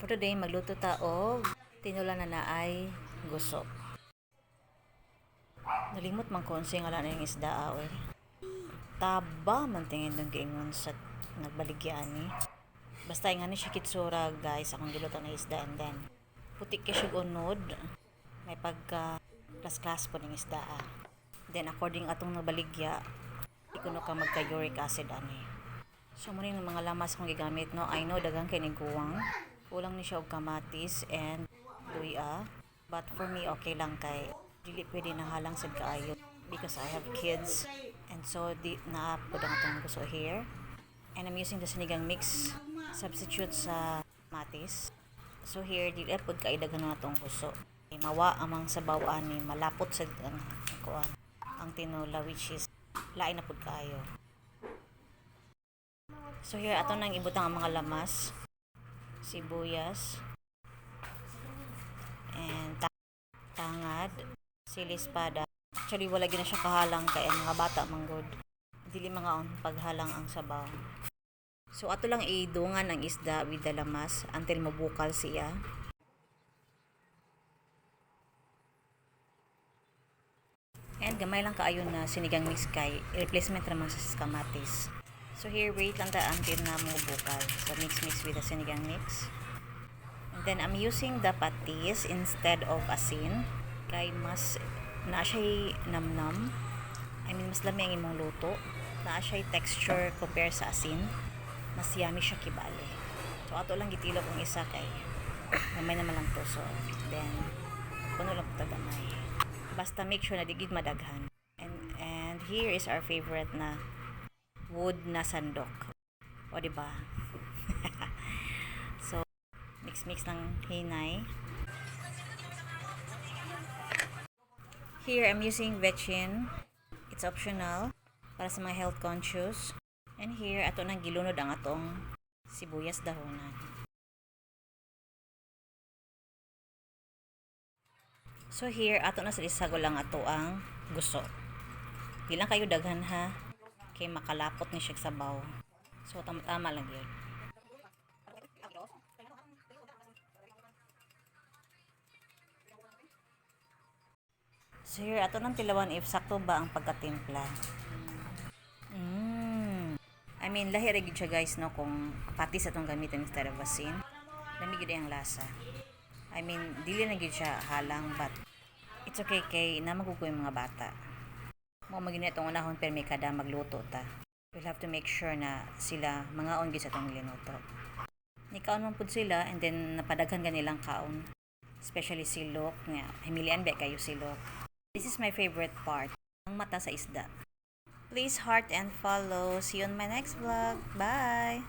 For today, magluto ta og tinola na naay guso. Nalimot man ko unsay ngalan ng isda oy. Taba man tingin dong giingon sa nagbaligyan ni. Basta nga ni siya kitsura guys, akong giluto na isda and then puti kay siya unod. May pagka klas-klas po ng isda. Then according atong nabaligya, ikuno ka magka uric acid ani. So mo ng mga lamas kong gigamit no. I know dagang kay ni guwang. Kulang ni siya og kamatis and luya. But for me okay lang kay dili pwede na halang sad kaayo because I have kids and so di na pud ang atong gusto here. And I'm using the sinigang mix substitute sa kamatis. So here dili pud kay daghan na atong gusto. Mawa amang sabaw ani malapot sa kuan ang tinola which is lain na pud kaayo. So here ato nang ibutang ang mga lamas, sibuyas, and tangad, sili espada. Actually wala gyud na siya kahalang kay ang mga bata manggod. Dili mga paghalang ang sabaw. So ato lang idungan ang isda with the lamas until mabukal siya. And gamay lang kaayo na sinigang mix kay replacement naman sa kamatis. So here wait lang ta until na mo bukal. So mix with the sinigang mix. And then I'm using the patis instead of asin kay mas na siya namnam. I mean mas lami ang imong luto. Na siya texture compare sa asin. Mas yummy siya kibali. So ato lang gitilo kung isa kay gamay naman lang to. So then kuno lang ta gamay. Basta make sure na digid madaghan. And here is our favorite na wood na sandok. O diba? So mix ng hinay. Here I'm using vetchin. It's optional para sa mga health conscious. And here ato nang gilunod ang atong sibuyas dahonan. So here ato na sa isago lang ato ang guso. Di lang kayo daghan ha kay makalapot ni siya sabaw. So tama lang yun. So here ato nang tilawan if sakto ba ang pagkatimpla. I mean lahi ra gid siya guys no kung patis atong gamiton instead of asin. Lami gid ang lasa. I mean dili na gid siya halang but it's okay kay na magugoy mga bata. Mo magini atong unahon pero may kada magluto ta. We'll have to make sure na sila mga on gid sa atong linuto. Nikaon man pud sila and then napadaghan ganilang kaon. Especially silok nga himilian ba kayo silok. This is my favorite part, ang mata sa isda. Please heart and follow. See you on my next vlog. Bye!